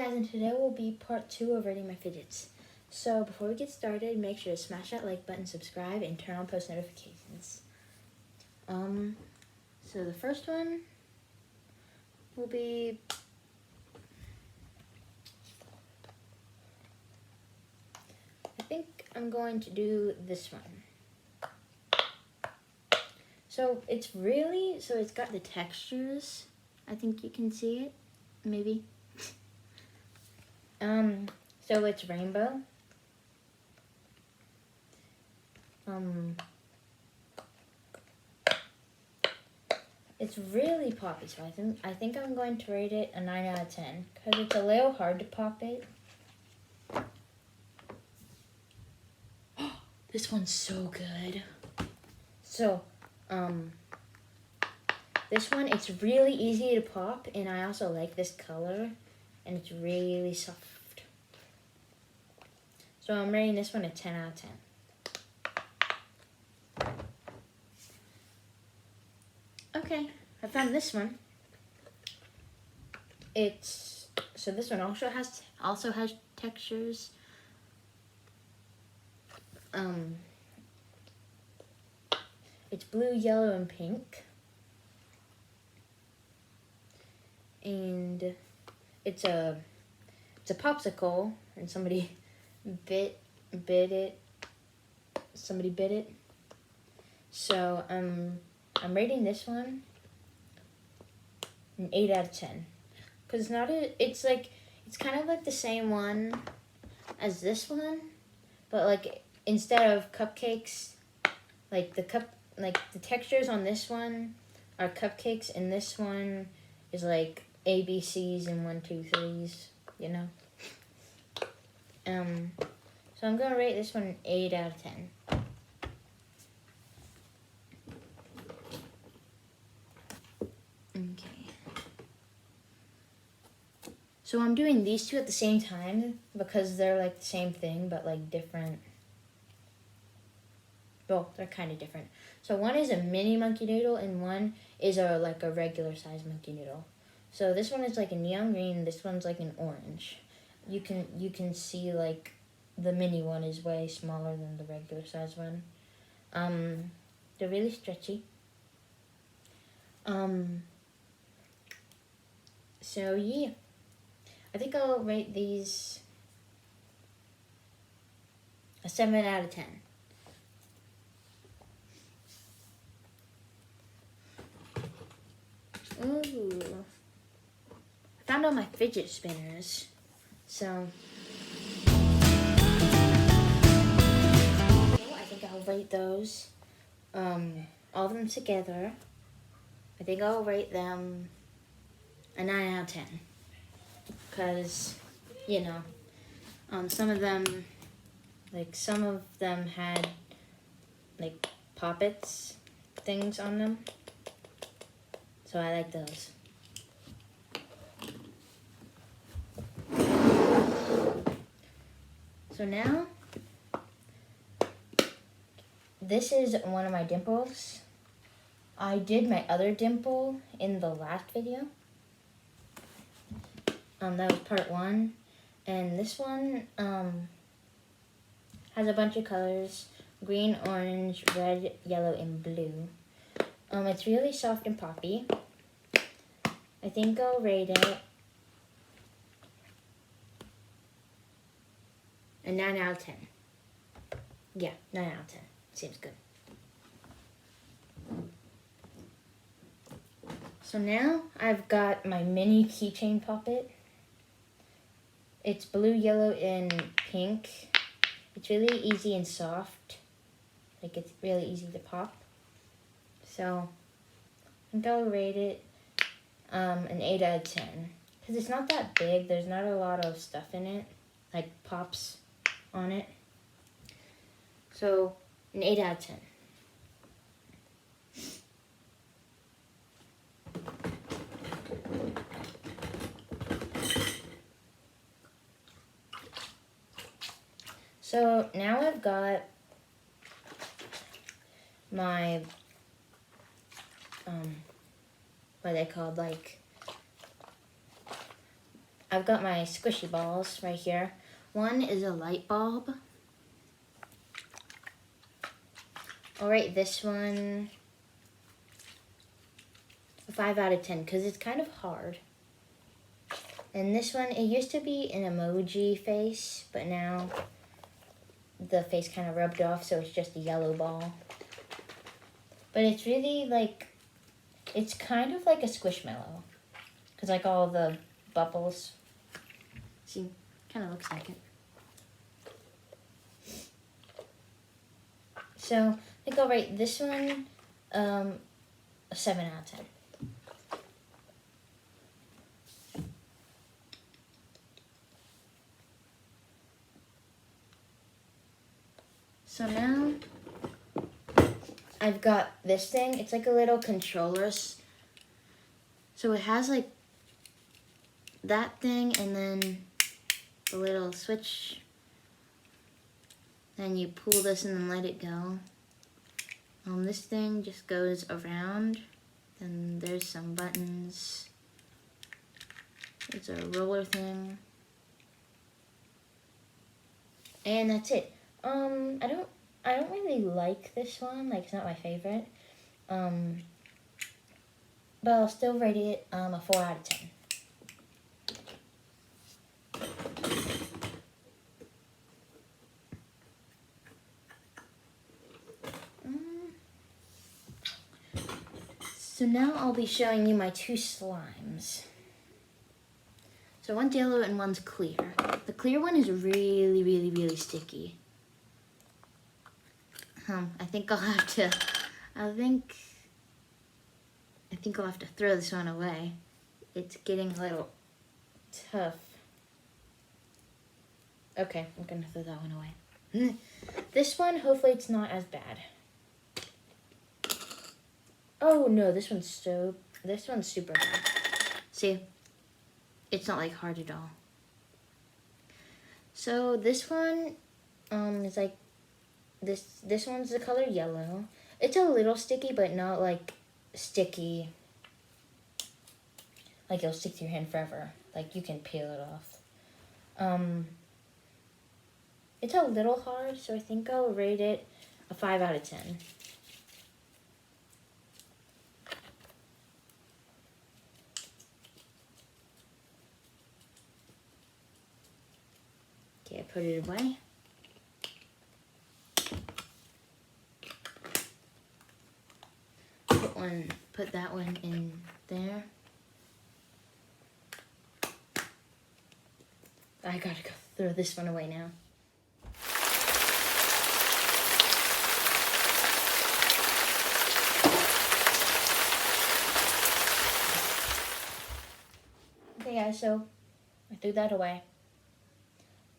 guys, and today will be part 2 of rating my fidgets. So before we get started, make sure to smash that like button, subscribe, and turn on post notifications. So the first one will be I think I'm going to do this one. So it's got the textures. I think you can see it, maybe. So it's rainbow. It's really poppy, so I think I'm going to rate it a 9 out of 10 because it's a little hard to pop it. This one's so good. So, this one, it's really easy to pop, and I also like this color, and it's really soft. So I'm rating this one a 10 out of 10. Okay, I found this one. So this one also has textures. It's blue, yellow, and pink. And it's a popsicle, and somebody bit it. Somebody bit it. So I'm rating this one an 8 out of 10. Cause it's kind of like the same one as this one, but like instead of cupcakes, like the textures on this one are cupcakes, and this one is like ABCs and 1, 2, 3s, you know. So I'm gonna rate this one an 8 out of 10. Okay. So I'm doing these two at the same time because they're like the same thing but like different. Well, they're kind of different. So one is a mini monkey noodle and one is like a regular size monkey noodle. So this one is like a neon green, this one's like an orange. You can see like the mini one is way smaller than the regular size one. They're really stretchy. So yeah, I think I'll rate these a 7 out of 10. Ooh, I found all my fidget spinners, so I think I'll rate those, all of them together. I think I'll rate them a 9 out of 10, because, you know, some of them had, like, poppets things on them, so I like those. So now, this is one of my dimples. I did my other dimple in the last video. That was part 1. And this one has a bunch of colors: green, orange, red, yellow, and blue. It's really soft and poppy. I think I'll rate it a 9 out of 10. Yeah, 9 out of 10. Seems good. So now I've got my mini keychain puppet. It's blue, yellow, and pink. It's really easy and soft. Like, it's really easy to pop. So I think I'll rate it an 8 out of 10. Because it's not that big. There's not a lot of stuff in it, like pops on it. So an 8 out of 10. So now I've got my, what are they called, like, I've got my squishy balls right here. One is a light bulb. I'll rate this one a 5 out of 10 because it's kind of hard. And this one, it used to be an emoji face, but now the face kind of rubbed off, so it's just a yellow ball. But it's really like, it's kind of like a Squishmallow. Because like all the bubbles, see, kind of looks like it. So I think I'll rate this one a 7 out of 10. So now I've got this thing. It's like a little controller. So it has like that thing and then the little switch. Then you pull this and then let it go. This thing just goes around. Then there's some buttons. It's a roller thing. And that's it. I don't really like this one. Like, it's not my favorite. But I'll still rate it a 4 out of 10. So now I'll be showing you my 2 slimes. So one's yellow and one's clear. The clear one is really, really, really sticky. I think I'll have to, I think I'll have to throw this one away. It's getting a little tough. Okay, I'm gonna throw that one away. This one, hopefully it's not as bad. Oh no, this one's super bad. See, it's not like hard at all. So this one, is like, this one's the color yellow. It's a little sticky, but not like sticky. Like it'll stick to your hand forever. Like you can peel it off. It's a little hard, so I think I'll rate it a 5 out of 10. Okay, I put it away. Put that one in there. I gotta go throw this one away now. Okay guys, so I threw that away.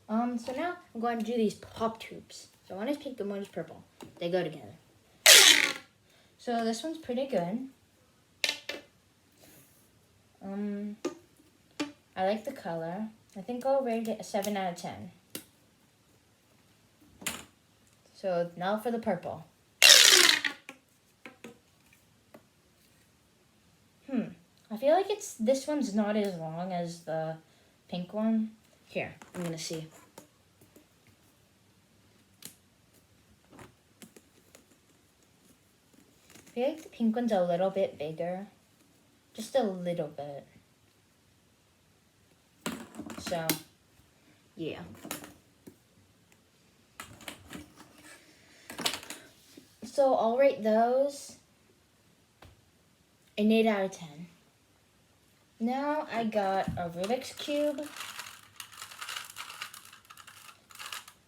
So now I'm going to do these pop tubes. So one is pink and one is purple. They go together. So this one's pretty good. I like the color. I think I'll rate it a 7 out of 10. So now for the purple. I feel like this one's not as long as the pink one. Here, I'm gonna see. I feel like the pink one's a little bit bigger. Just a little bit. So, yeah. So I'll rate those an 8 out of 10. Now I got a Rubik's Cube.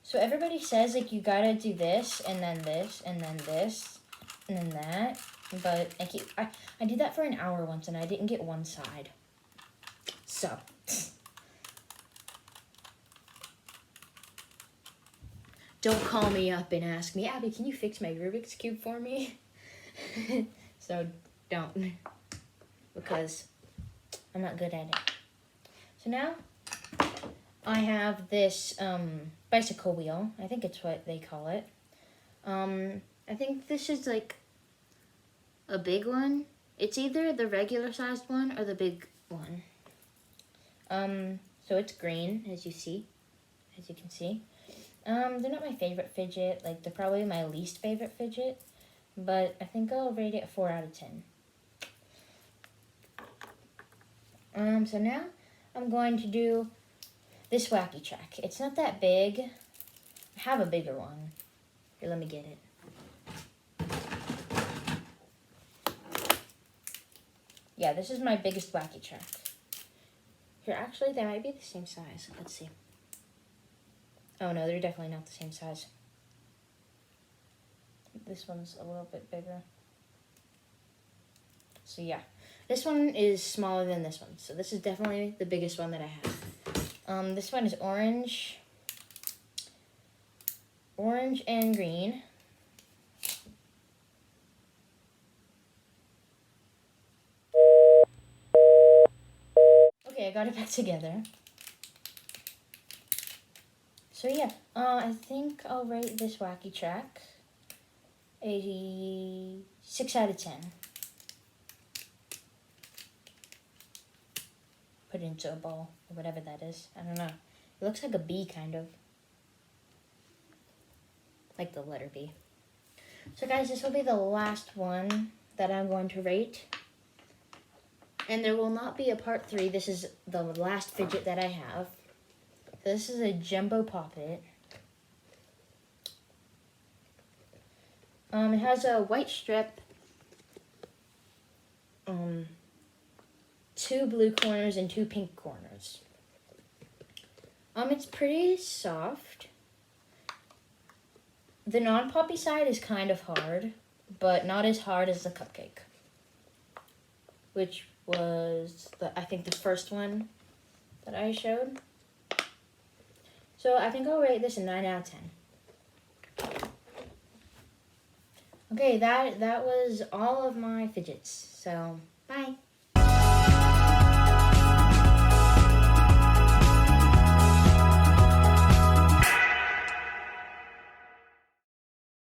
So everybody says like you gotta do this and then this and then this and then that. But I did that for an hour once and I didn't get one side. So don't call me up and ask me, Abby, can you fix my Rubik's Cube for me? So don't, because I'm not good at it. So now I have this bicycle wheel. I think it's what they call it. I think this is like a big one. It's either the regular sized one or the big one. So it's green, as you can see. They're not my favorite fidget. Like, they're probably my least favorite fidget. But I think I'll rate it a 4 out of 10. So now I'm going to do this wacky track. It's not that big. I have a bigger one. Here, let me get it. Yeah, this is my biggest wacky track. Here, actually, they might be the same size. Let's see. Oh, no, they're definitely not the same size. This one's a little bit bigger. So, yeah. This one is smaller than this one. So, this is definitely the biggest one that I have. This one is orange. Orange and green. Okay, I got it back together. So yeah, I think I'll rate this wacky track a 6 out of 10. Put it into a bowl, or whatever that is. I don't know. It looks like a B, kind of. Like the letter B. So guys, this will be the last one that I'm going to rate. And there will not be a part 3. This is the last fidget that I have. So this is a jumbo poppet. It has a white strip, 2 blue corners and 2 pink corners. It's pretty soft. The non-poppy side is kind of hard, but not as hard as the cupcake, which was I think the first one that I showed. So I think I'll rate this a 9 out of 10. Okay, that was all of my fidgets. So, bye.